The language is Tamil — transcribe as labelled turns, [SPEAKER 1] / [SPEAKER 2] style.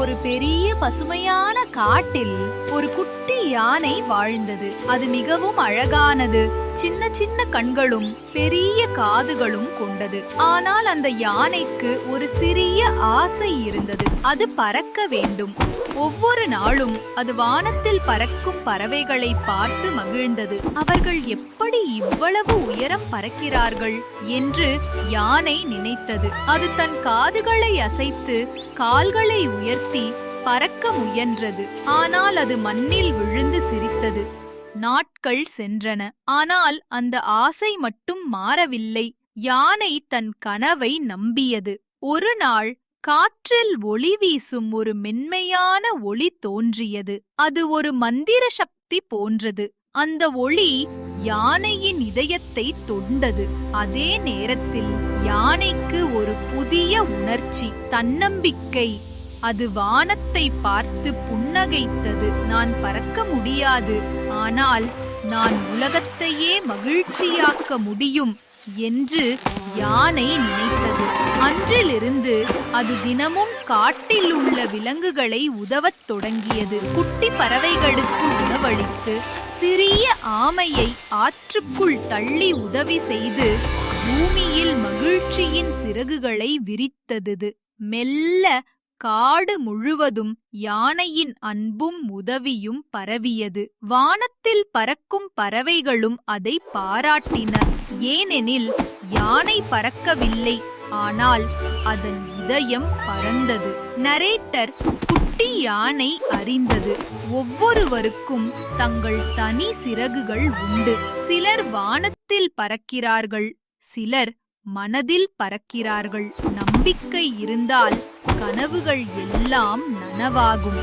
[SPEAKER 1] ஒரு பெரிய பசுமையான காட்டில் ஒரு குட்டி யானை வாழ்ந்தது. அது மிகவும் அழகானது. சின்ன சின்ன கண்களும் பெரிய காதுகளும் கொண்டது. ஆனால் அந்த யானைக்கு ஒரு சிறிய ஆசை இருந்தது. அது பறக்க வேண்டும். ஒவ்வொரு நாளும் அது வானத்தில் பறக்கும் பறவைகளை பார்த்து மகிழ்ந்தது. அவர்கள் எப்படி இவ்வளவு உயரம் பறக்கிறார்கள் என்று யானை நினைத்தது. அது தன் காதுகளை அசைத்து கால்களை உயர்த்தி பறக்க முயன்றது. ஆனால் அது மண்ணில் விழுந்து சிரித்தது. நாட்கள் சென்றன. ஆனால் அந்த ஆசை மட்டும் மாறவில்லை. யானை தன் கனவை நம்பியது. ஒரு நாள் காற்றில் ஒளி வீசும் ஒரு மென்மையான ஒளி தோன்றியது. அது ஒரு மந்திர சக்தி போன்றது. அந்த ஒளி யானையின் இதயத்தை தொண்டது. அதே நேரத்தில் யானைக்கு ஒரு புதிய உணர்ச்சி, தன்னம்பிக்கை. அது வானத்தை பார்த்து புன்னகைத்தது. நான் பறக்க முடியாது, ஆனால் நான் உலகத்தையே மகிழ்ச்சியாக்க முடியும் என்று யானை நினைத்தது. அன்றிலிருந்து அது தினமும் காட்டில் உள்ள விலங்குகளை உதவத் தொடங்கியது. குட்டி பறவைகளுக்கு உணவளித்து, சிறிய ஆமையை ஆற்றுக்குள் தள்ளி உதவி செய்து பூமியில் மகிழ்ச்சியின் சிறகுகளை விரித்தது. மெல்ல காடு முழுவதும் யானையின் அன்பும் உதவியும் பரவியது. வானத்தில் பறக்கும் பறவைகளும் அதை பாராட்டின. ஏனெனில் யானை பறக்கவில்லை, ஆனால் அதன் இதயம் பறந்தது. நரேட்டர் குட்டி யானை அறிந்தது. ஒவ்வொருவருக்கும் தங்கள் தனி சிறகுகள் உண்டு. சிலர் வானத்தில் பறக்கிறார்கள், சிலர் மனதில் பறக்கிறார்கள். நம்பிக்கை இருந்தால் கனவுகள் எல்லாம் நனவாகும்.